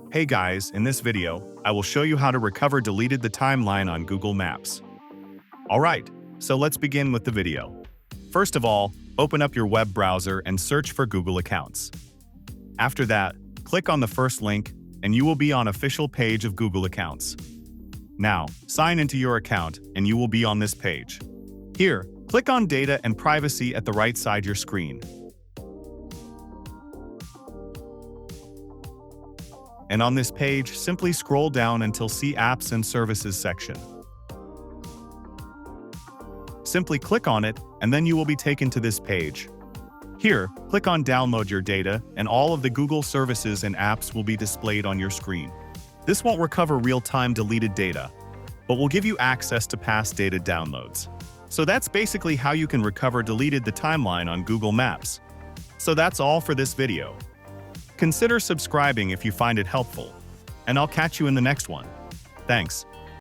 Hey guys, in this video, I will show you how to recover deleted the timeline on Google Maps. Alright, so let's begin with the video. First of all, open up your web browser and search for Google accounts. After that, click on the first link and you will be on official page of Google accounts. Now, sign into your account and you will be on this page. Here, click on Data and Privacy at the right side your screen. And on this page, simply scroll down until see Apps and Services section. Simply click on it, and then you will be taken to this page. Here, click on Download your data, and all of the Google services and apps will be displayed on your screen. This won't recover real-time deleted data, but will give you access to past data downloads. So that's basically how you can recover deleted the timeline on Google Maps. So that's all for this video. Consider subscribing if you find it helpful, and I'll catch you in the next one. Thanks.